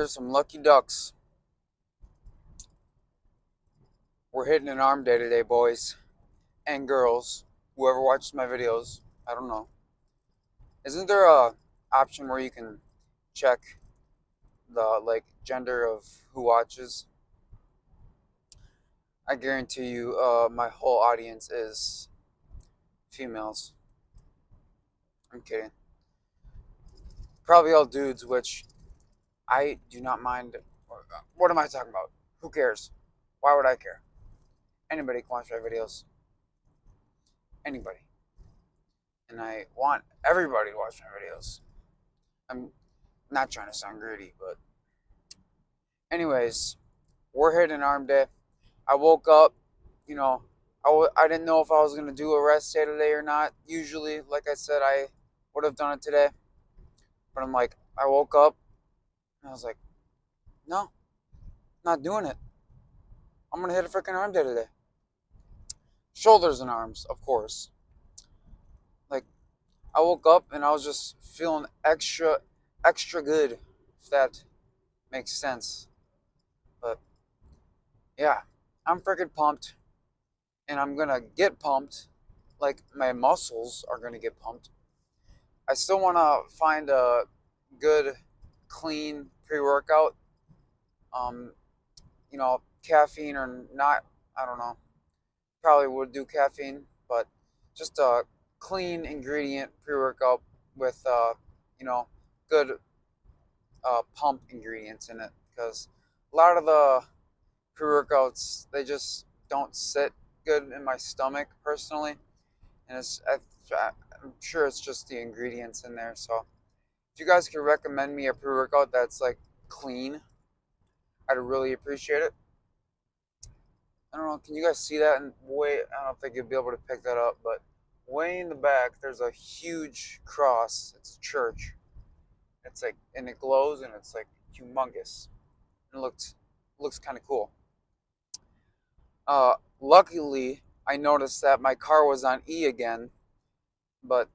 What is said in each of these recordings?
are some lucky ducks. We're hitting an arm day today, boys and girls. Whoever watches my videos, I don't know. Isn't there a option where you can check the gender of who watches? I guarantee you, my whole audience is females. I'm kidding. Probably all dudes, which I do not mind. What am I talking about? Who cares? Why would I care? Anybody can watch my videos. Anybody. And I want everybody to watch my videos. I'm not trying to sound greedy, but anyways, we're hitting arm day. I woke up, you know, I didn't know if I was going to do a rest day today or not. Usually, like I said, I would have done it today. But I'm like, I woke up and I was like, no, not doing it. I'm going to hit a freaking arm day today. Shoulders and arms, of course. Like, I woke up and I was just feeling extra good, if that makes sense. But yeah, I'm freaking pumped. And I'm gonna get pumped, like my muscles are gonna get pumped. I still wanna find a good, clean pre-workout. Um, caffeine or not, I don't know. Probably would do caffeine, but just a clean ingredient pre-workout with you know, good pump ingredients in it because a lot of the pre-workouts they just don't sit good in my stomach personally. And I'm sure it's just the ingredients in there. So if you guys could recommend me a pre-workout that's like clean, I'd really appreciate it. I don't know. Can you guys see that? And way, I don't think you'll be able to pick that up, but way in the back, there's a huge cross. It's a church. It's like, and it glows, and it's like humongous. It looks kind of cool. Luckily, I noticed that my car was on E again, but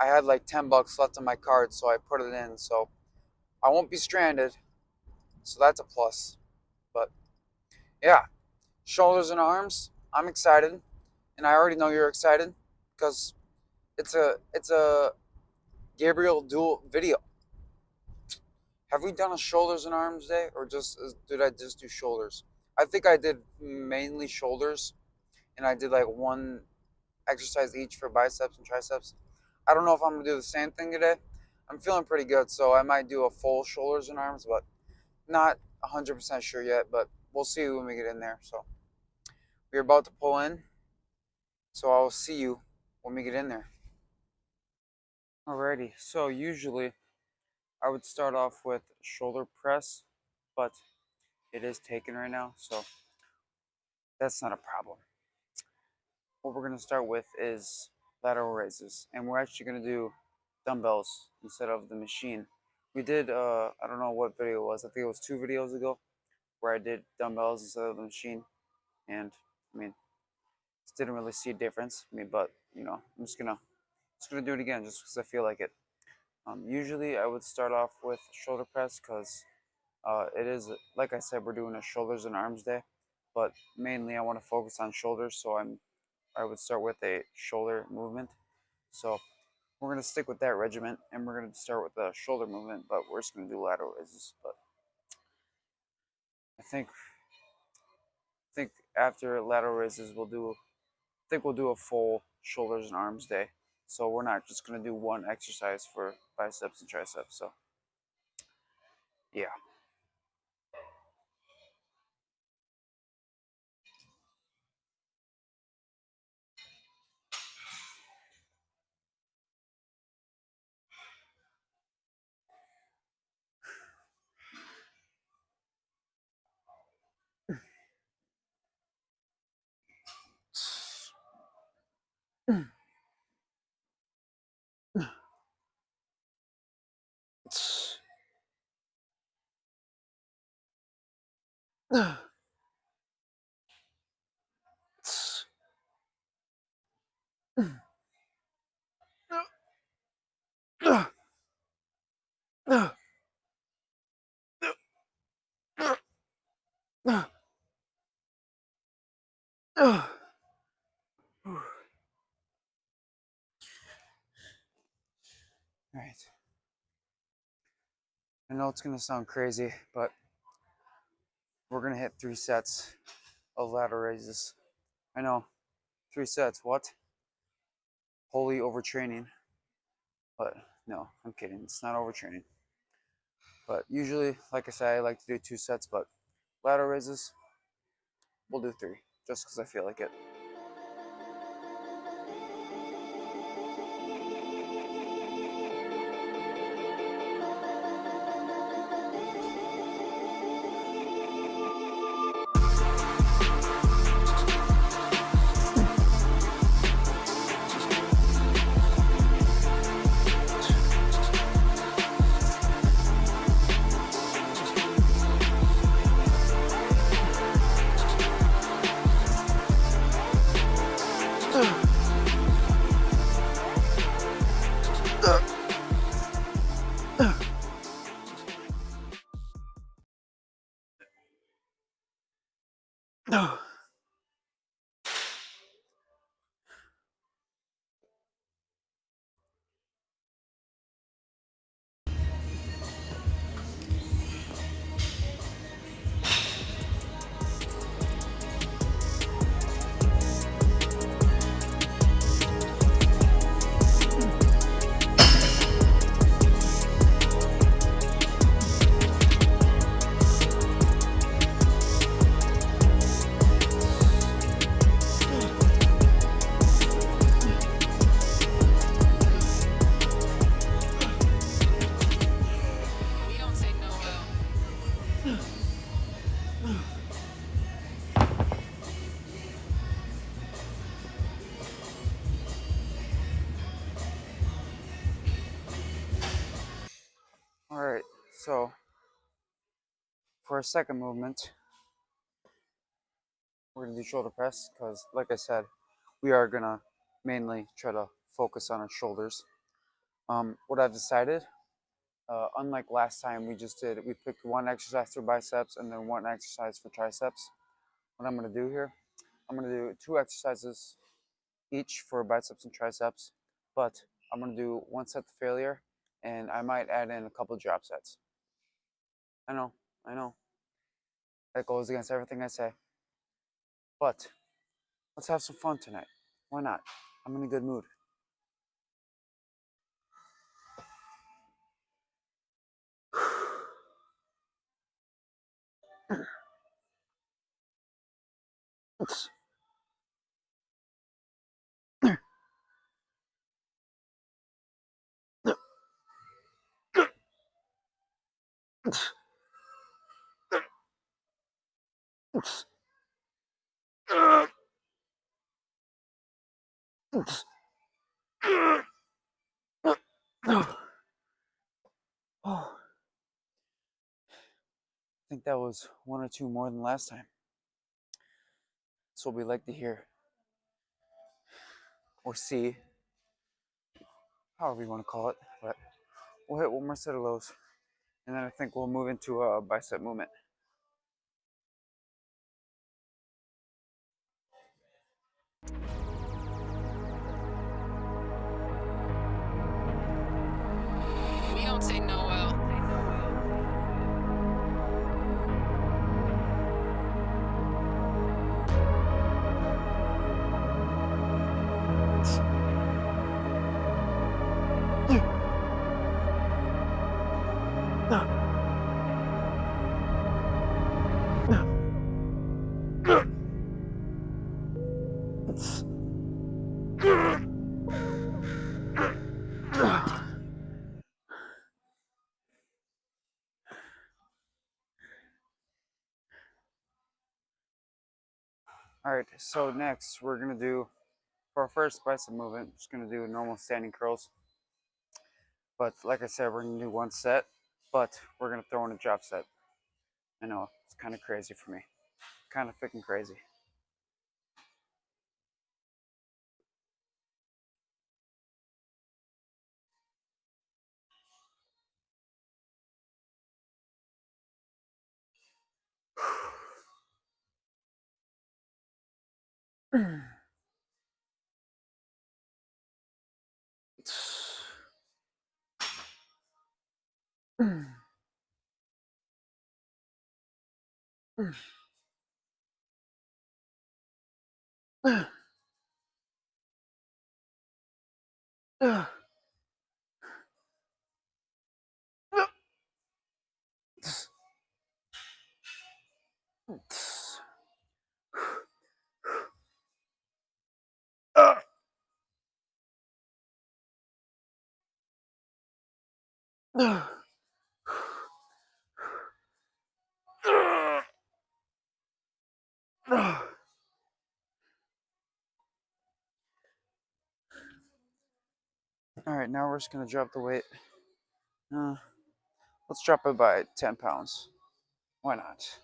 I had like $10 left on my card, so I put it in. So I won't be stranded. So that's a plus. But yeah, shoulders and arms. I'm excited, and I already know you're excited because it's a Gabriel dual video. Have we done a shoulders and arms day, or did I just do shoulders? I think I did mainly shoulders, and I did like one exercise each for biceps and triceps. I don't know if I'm gonna do the same thing today. I'm feeling pretty good, so I might do a full shoulders and arms, but not 100% sure yet. But we'll see when we get in there. So we're about to pull in, so I'll see you when we get in there. Alrighty, so usually I would start off with shoulder press, but it is taken right now, so that's not a problem. What we're gonna start with is lateral raises, and we're actually gonna do dumbbells instead of the machine. We did I don't know what video it was. I think it was 2 videos ago where I did dumbbells instead of the machine, and I mean, just didn't really see a difference. I mean, but I'm just gonna do it again just because I feel like it. Usually, I would start off with shoulder press because it is, like I said, we're doing a shoulders and arms day, but mainly I want to focus on shoulders, so I would start with a shoulder movement. So we're gonna stick with that regiment, and we're gonna start with the shoulder movement, but we're just gonna do lateral raises. But I think after lateral raises, we'll do a full shoulders and arms day. So we're not just gonna do one exercise for biceps and triceps. So yeah. All right. I know it's gonna sound crazy, but we're gonna hit 3 sets of ladder raises. I know, 3 sets. What? Holy overtraining. But no, I'm kidding. It's not overtraining. But usually, like I said, I like to do 2 sets, but ladder raises, we'll do 3, just because I feel like it. All right, so for our second movement, we're gonna do shoulder press because, like I said, we are gonna mainly try to focus on our shoulders. What I've decided, unlike last time, we picked one exercise for biceps and then one exercise for triceps. What I'm gonna do here, I'm gonna do 2 exercises each for biceps and triceps, but I'm gonna do 1 set to failure, and I might add in a couple drop sets. I know, I know, that goes against everything I say, but let's have some fun tonight. Why not? I'm in a good mood. Oh, I think that was 1 or 2 more than last time. That's what we like to hear or see, however you want to call it. But we'll hit 1 more set of those, and then I think we'll move into a bicep movement. We don't take no well. All right, so next we're gonna do, for our first bicep movement, just gonna do normal standing curls. But like I said, we're gonna do 1 set, but we're gonna throw in a drop set. I know, it's kind of crazy for me, kind of freaking crazy. All right, now we're just gonna drop the weight. Uh, let's drop it by 10 pounds. Why not?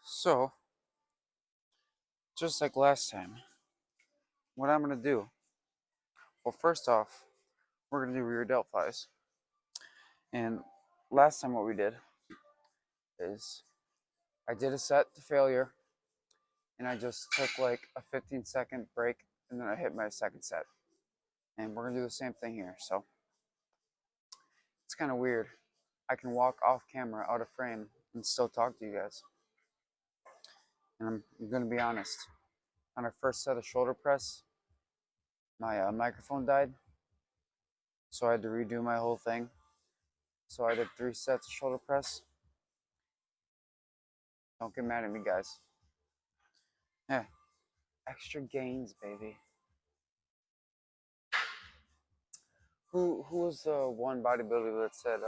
So, just like last time, what I'm gonna do, well, first off, we're gonna do rear delt flies. And last time, what we did is I did a set to failure, and I just took like a 15-second break, and then I hit my second set. And we're gonna do the same thing here. So, it's kind of weird. I can walk off camera, out of frame, and still talk to you guys. And I'm gonna be honest. On our first set of shoulder press, my microphone died, so I had to redo my whole thing. So I did 3 sets of shoulder press. Don't get mad at me, guys. Yeah, extra gains, baby. Who was the one bodybuilder that said,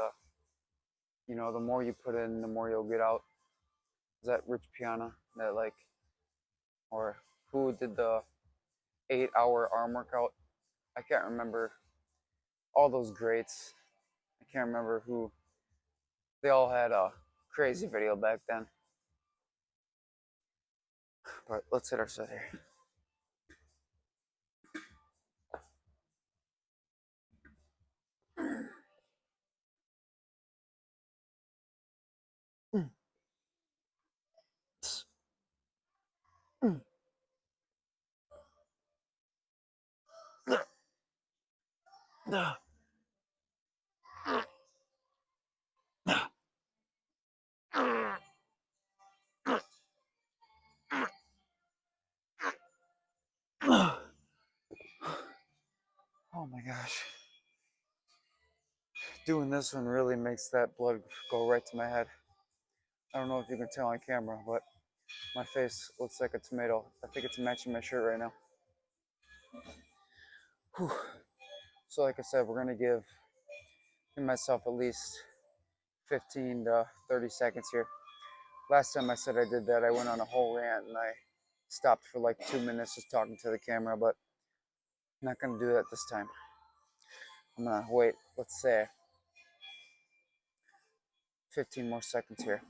the more you put in, the more you'll get out? Is that Rich Piana? That like, or who did the 8-hour arm workout? I can't remember all those greats. I can't remember who. They all had a crazy video back then. But let's hit our set here. Oh my gosh. Doing this one really makes that blood go right to my head. I don't know if you can tell on camera, but my face looks like a tomato. I think it's matching my shirt right now. Whew. So like I said, we're gonna give myself at least 15 to 30 seconds here. Last time I said I did that, I went on a whole rant and I stopped for like 2 minutes just talking to the camera, but I'm not gonna do that this time. I'm gonna wait, let's say 15 more seconds here.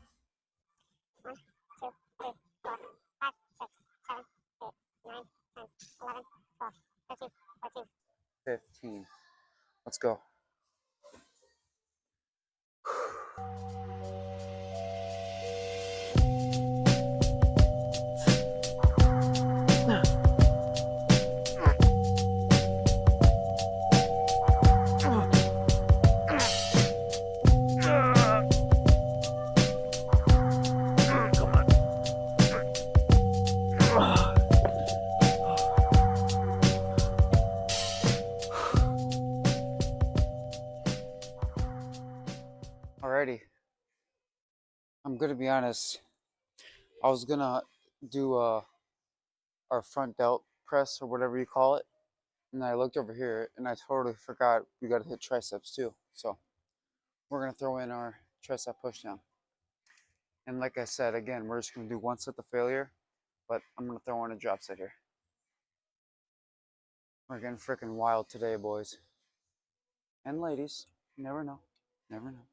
1, 2, 3, 4, 5, 6, 7, 8, 9, 10, 11, 12, 13, 14, 15. Let's go. be honest, I was gonna do our front delt press or whatever you call it, and I looked over here and I totally forgot we gotta hit triceps too. So we're gonna throw in our tricep pushdown. And like I said, again, we're just gonna do one set of failure, but I'm gonna throw in a drop set here. We're getting freaking wild today, boys and ladies. You never know. Never know.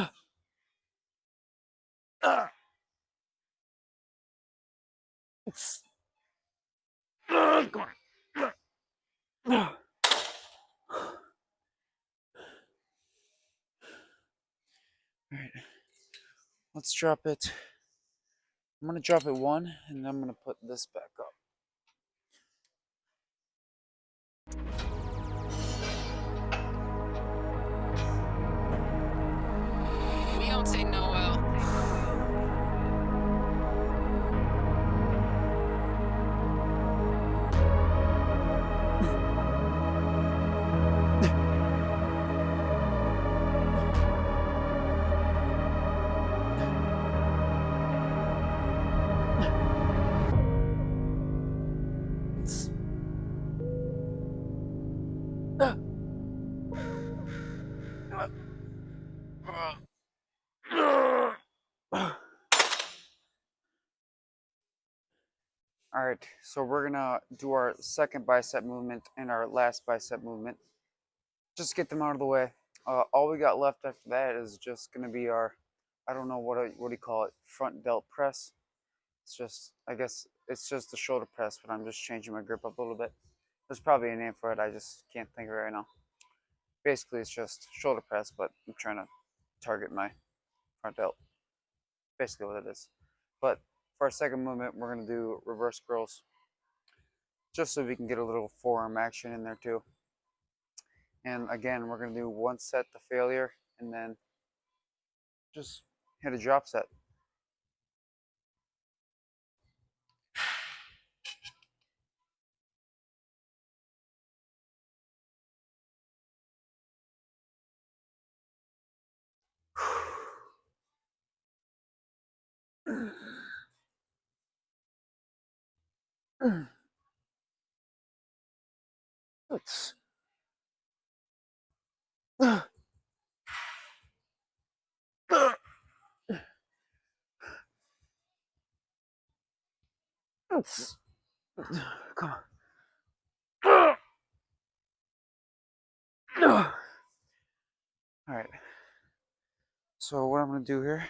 All right, let's drop it. I'm gonna drop it one, and I'm gonna put this back up. We don't take no L. All right, so we're gonna do our second bicep movement and our last bicep movement. Just get them out of the way. All we got left after that is just gonna be our, I don't know what do you call it, front delt press. It's just, I guess it's just the shoulder press, but I'm just changing my grip up a little bit. There's probably a name for it. I just can't think of it right now. Basically, it's just shoulder press, but I'm trying to target my front delt. Basically, what it is. But for our second movement, we're gonna do reverse curls, just so we can get a little forearm action in there too. And again, we're gonna do one set to failure, and then just hit a drop set. It's, it's, come on. All right. So what I'm gonna do here,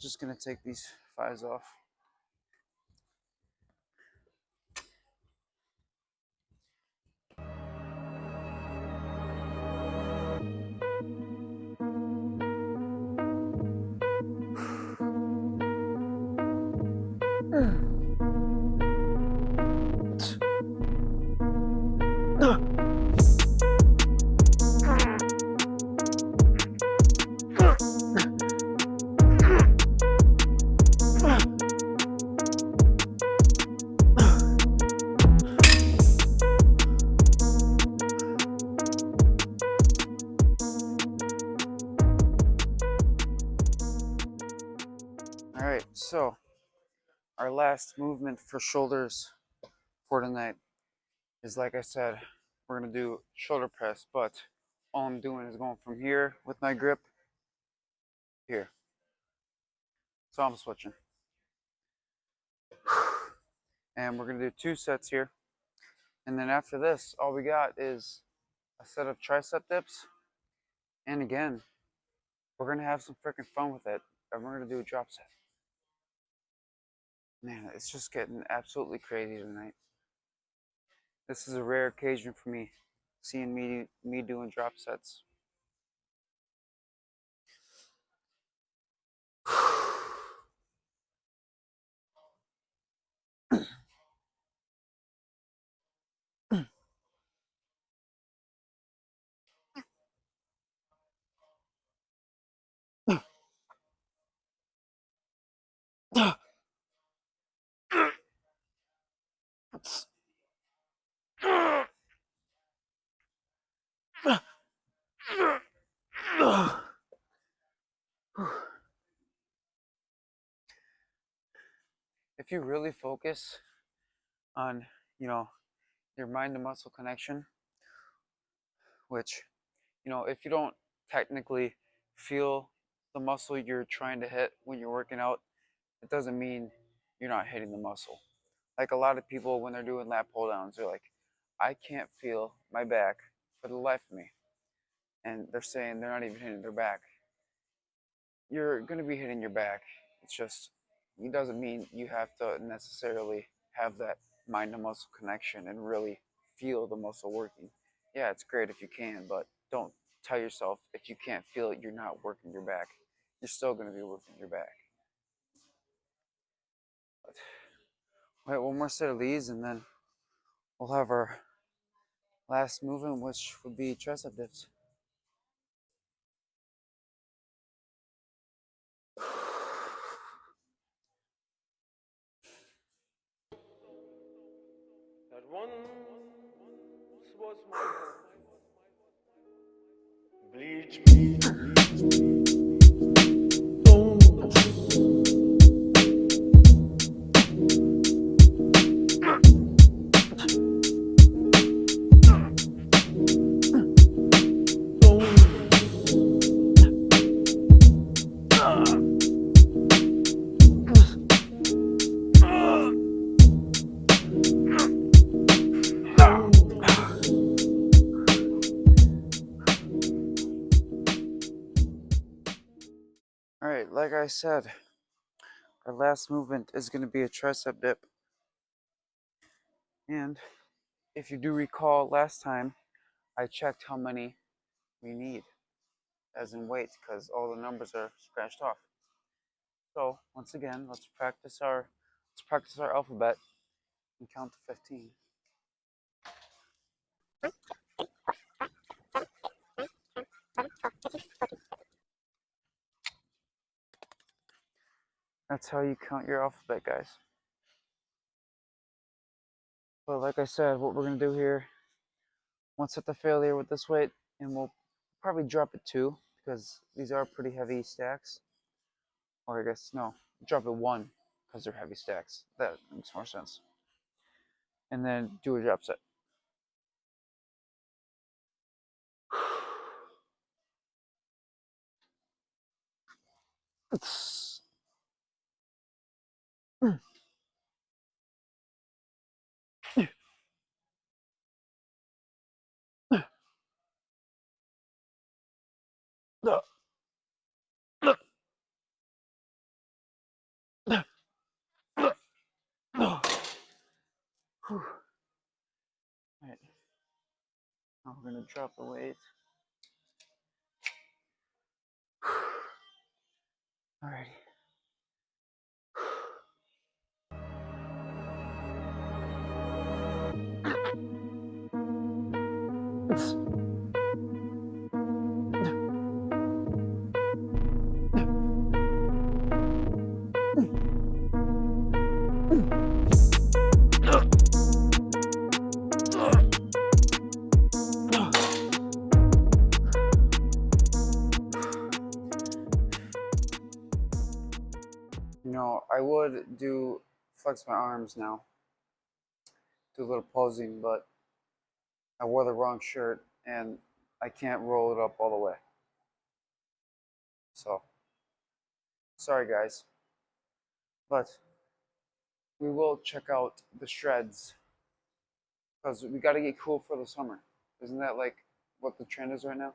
just gonna take these thighs off. All right. So our last movement for shoulders for tonight is, like I said, we're gonna do shoulder press, but all I'm doing is going from here with my grip here. So I'm switching. And we're gonna do two sets here. And then after this, all we got is a set of tricep dips. And again, we're gonna have some freaking fun with it. And we're gonna do a drop set. Man, it's just getting absolutely crazy tonight. This is a rare occasion for me, seeing me doing drop sets. If you really focus on, you know, your mind to muscle connection, which, if you don't technically feel the muscle you're trying to hit when you're working out, it doesn't mean you're not hitting the muscle. Like a lot of people, when they're doing lat pull downs, they're like, I can't feel my back for the life of me. And they're saying they're not even hitting their back. You're going to be hitting your back. It's just, it doesn't mean you have to necessarily have that mind to muscle connection and really feel the muscle working. Yeah, it's great if you can, but don't tell yourself if you can't feel it, you're not working your back. You're still going to be working your back. But, wait, one more set of these, and then we'll have our last movement, which would be tricep dips. That once was my home. Bleach me, All right, like I said, our last movement is going to be a tricep dip. And if you do recall last time, I checked how many we need, as in weight, because all the numbers are scratched off. So once again, let's practice our alphabet and count to 15. That's how you count your alphabet, guys. But like I said, what we're gonna do here, one set to failure with this weight, and we'll probably drop it two because these are pretty heavy stacks. Or I guess no, drop it one because they're heavy stacks. That makes more sense. And then do a drop set. Alright, now we're gonna drop the weight. Alrighty. I would do flex my arms now, do a little posing, but I wore the wrong shirt and I can't roll it up all the way. So, sorry guys. But we will check out the shreds because we got to get cool for the summer. Isn't that like what the trend is right now?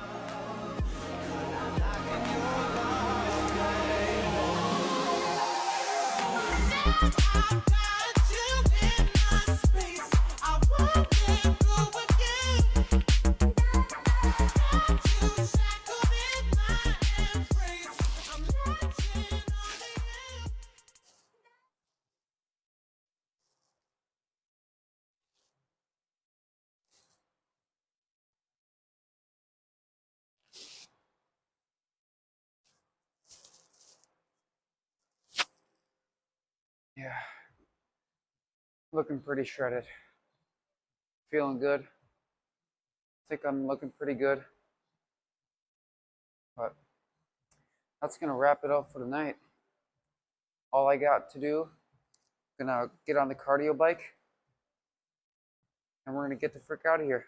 Yeah. Looking pretty shredded. Feeling good. Think I'm looking pretty good. But that's gonna wrap it up for tonight. All I got to do, gonna get on the cardio bike, and we're gonna get the frick out of here.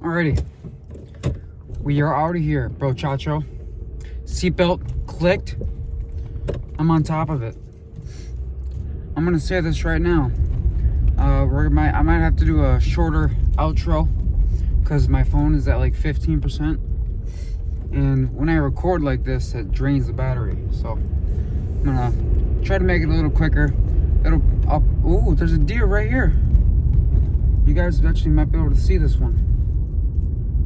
Alrighty, we are out of here, bro chacho. Seatbelt clicked. I'm on top of it. I'm gonna say this right now. I might have to do a shorter outro because my phone is at like 15%, and when I record like this, it drains the battery. So I'm gonna try to make it a little quicker. Ooh, there's a deer right here. You guys actually might be able to see this one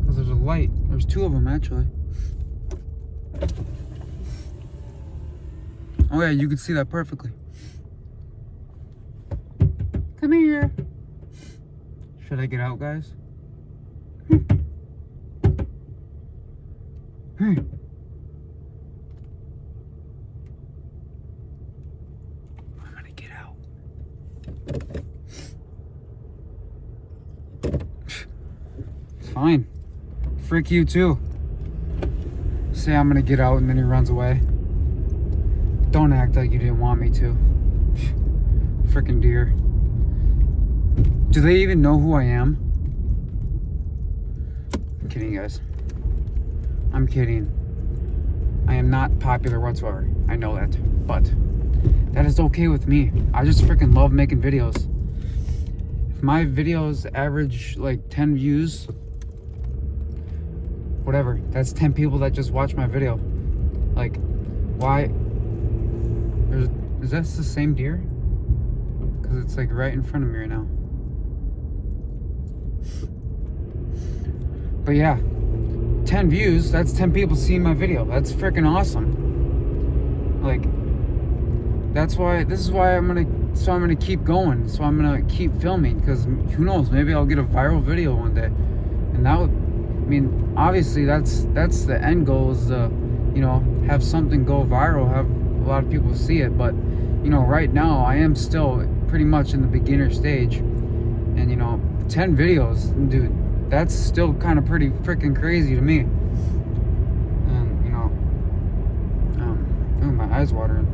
because there's a light. There's two of them actually. Oh yeah, you can see that perfectly. Come here. Should I get out, guys? Hey. I'm gonna get out. It's fine. Frick you too. Say I'm gonna get out and then he runs away. Don't act like you didn't want me to. Frickin' deer. Do they even know who I am? I'm kidding, guys. I'm kidding. I am not popular whatsoever. I know that. But that is okay with me. I just freaking love making videos. If my videos average like 10 views, whatever, that's 10 people that just watch my video. Like, why? Is that the same deer? Because it's like right in front of me right now. But yeah, 10 views, that's 10 people seeing my video. That's freaking awesome. Like, this is why I'm gonna keep going. So I'm gonna keep filming, because who knows, maybe I'll get a viral video one day. And that would, I mean, obviously that's the end goal, is to, you know, have something go viral, have a lot of people see it. But, you know, right now I am still pretty much in the beginner stage. And, you know, 10 videos, dude, that's still kind of pretty freaking crazy to me. And, you know, ooh, my eyes watering.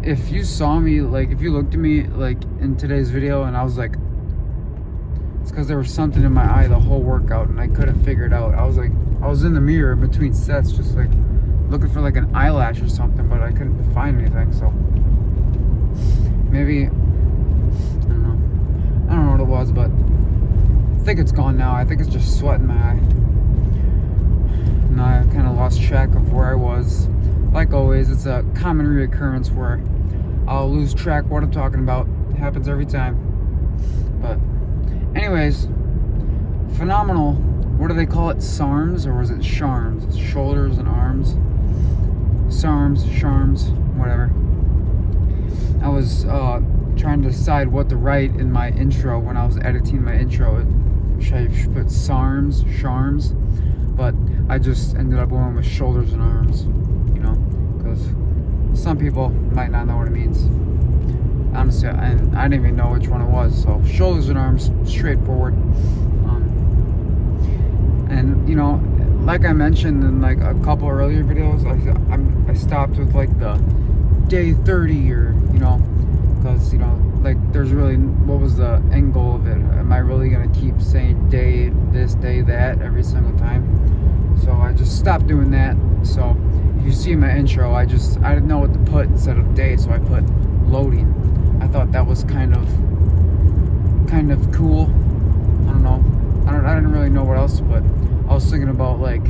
If you saw me, like, if you looked at me, like, in today's video, and I was like, it's because there was something in my eye the whole workout, and I couldn't figure it out. I was like, I was in the mirror between sets, just like looking for like an eyelash or something, but I couldn't find anything. So maybe, I don't know what it was, but I think it's gone now. I think it's just sweat in my eye. And I kind of lost track of where I was. Like always, it's a common reoccurrence where I'll lose track of what I'm talking about. It happens every time. But anyways, phenomenal. What do they call it? SARMs, or was it SHARMs? It's shoulders and arms. SARMs, SHARMs, whatever. I was trying to decide what to write in my intro when I was editing my intro. Should I put SARMs, SHARMs? But I just ended up going with shoulders and arms, you know, because some people might not know what it means. Honestly, I didn't even know which one it was. So shoulders and arms, straightforward. And, you know, like I mentioned in like a couple earlier videos, I stopped with like the day 30, or, you know, because, you know, like, there's really, what was the end goal of it? Am I really gonna keep saying day this, day that every single time? So I just stopped doing that. So if you see my intro, I didn't know what to put instead of day, so I put loading. I thought that was kind of cool. I don't know. I didn't really know what else to put. I was thinking about like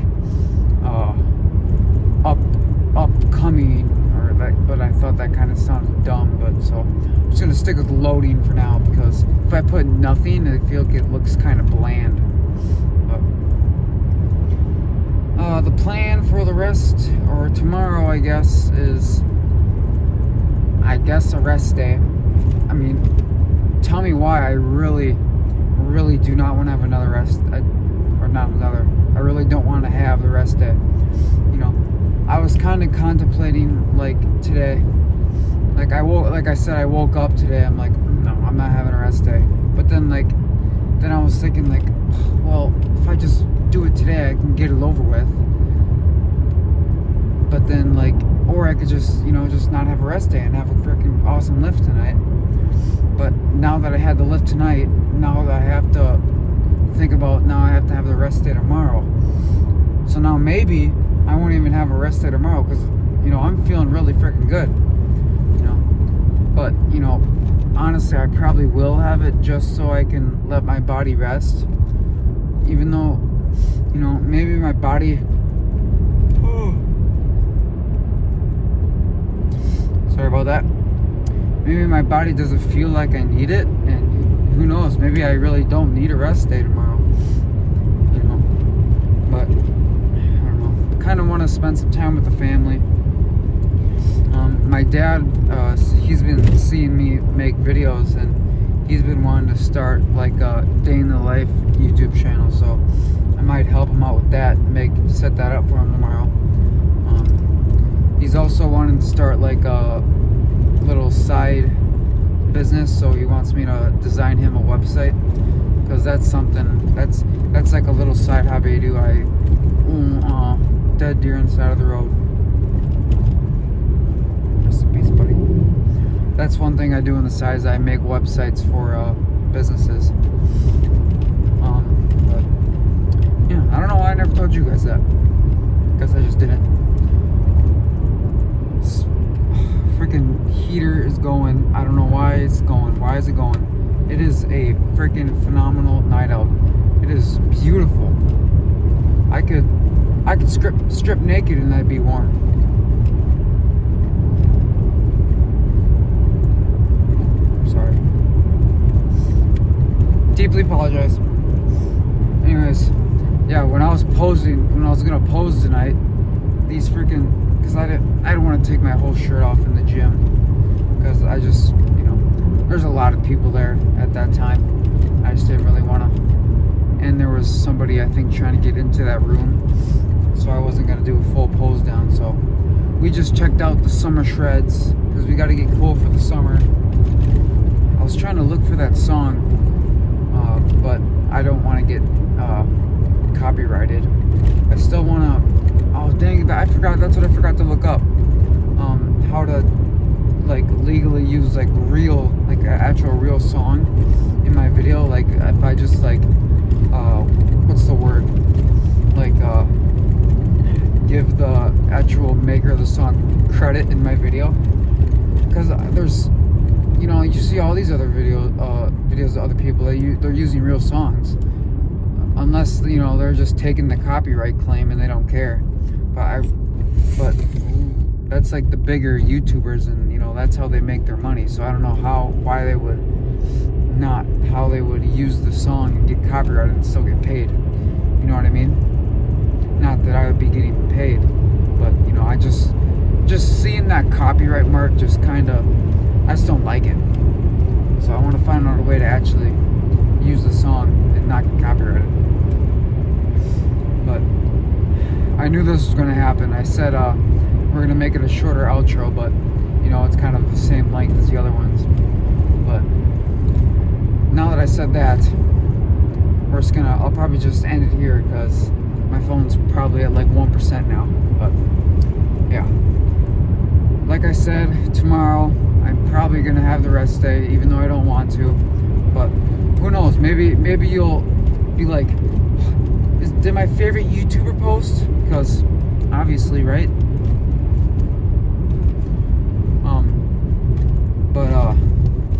upcoming, or but I thought that kind of sounded dumb. But so I'm just gonna stick with loading for now, because if I put nothing, I feel like it looks kind of bland. But the plan for the rest, or tomorrow, I guess, is a rest day. I mean, tell me why I really do not want to have another rest, I really don't want to have the rest day. You know, I was kind of contemplating, like, today, like I woke up today, I'm like, no, I'm not having a rest day. But then I was thinking, like, well, if I just do it today, I can get it over with. But then, like, or I could just not have a rest day and have a freaking awesome lift tonight. But now that I had the lift tonight, now that I have to think about, now I have to have the rest day tomorrow. So now maybe I won't even have a rest day tomorrow, because, I'm feeling really freaking good. But, honestly, I probably will have it just so I can let my body rest. Even though, maybe my body... Sorry about that. Maybe my body doesn't feel like I need it, and who knows, maybe I really don't need a rest day tomorrow. But, I don't know. I kind of want to spend some time with the family. My dad, he's been seeing me make videos, and he's been wanting to start like a day in the life YouTube channel, so I might help him out with that, set that up for him tomorrow. He's also wanting to start like a little side business, so he wants me to design him a website, because that's something that's like a little side hobby I do. Dead deer on the side of the road. Rest in peace, buddy. That's one thing I do on the side, is I make websites for businesses. But yeah, I don't know why I never told you guys that. Guess I just didn't. Freaking heater is going. I don't know why it's going. Why is it going? It is a freaking phenomenal night out. It is beautiful. I could strip naked and I'd be warm. Sorry. Deeply apologize. Anyways, yeah, when I was gonna pose tonight, these freaking, because I didn't want to take my whole shirt off in the gym, because I just, there's a lot of people there at that time. I just didn't really want to. And there was somebody, I think, trying to get into that room, so I wasn't going to do a full pose down. So we just checked out the summer shreds, because we got to get cool for the summer. I was trying to look for that song, but I don't want to get copyrighted. I still want to... Oh, dang it, that's what I forgot to look up. How to, like, legally use, like, an actual real song in my video. Like, if I just, like, what's the word? Like, give the actual maker of the song credit in my video. Because there's, you see all these other videos of other people, they're using real songs. Unless, they're just taking the copyright claim and they don't care. But that's like the bigger YouTubers, and that's how they make their money. So I don't know why they would use the song and get copyrighted and still get paid. You know what I mean? Not that I would be getting paid, but I just seeing that copyright mark just kind of, I just don't like it. So I want to find out a way to actually use the song and not get copyrighted. But I knew this was going to happen. I said we're going to make it a shorter outro, but it's kind of the same length as the other ones. But now that I said that, I'll probably just end it here, because my phone's probably at like 1% now. But yeah, like I said, tomorrow I'm probably going to have the rest day, even though I don't want to. But who knows, maybe you'll be like, did my favorite YouTuber post? Because obviously, right?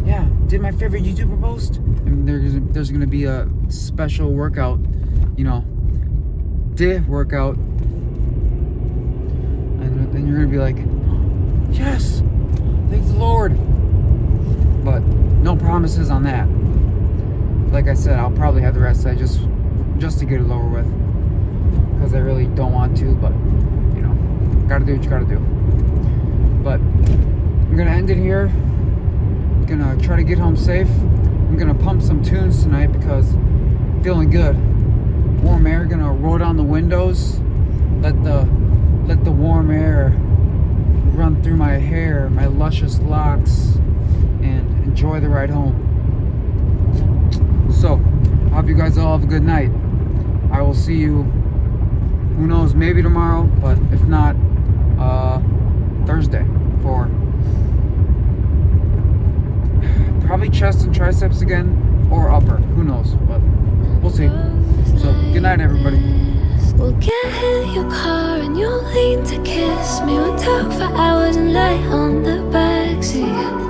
Yeah, did my favorite YouTuber post? And there's gonna be a special workout, day workout, and then you're gonna be like, Yes, thank the Lord. But no promises on that. Like I said, I'll probably have the rest I just to get it over with, because I really don't want to, but you know, gotta do what you gotta do. But I'm gonna end it here. I'm gonna try to get home safe. I'm gonna pump some tunes tonight because I'm feeling good. Warm air, gonna roll down the windows, let the warm air run through my hair, my luscious locks, and enjoy the ride home. So, I hope you guys all have a good night. I will see you, who knows, maybe tomorrow, but if not, Thursday for probably chest and triceps again, or upper, who knows, but we'll see. So, good night, everybody. We'll get in your car and you'll lean to kiss me. We'll talk for hours and lie on the backseat.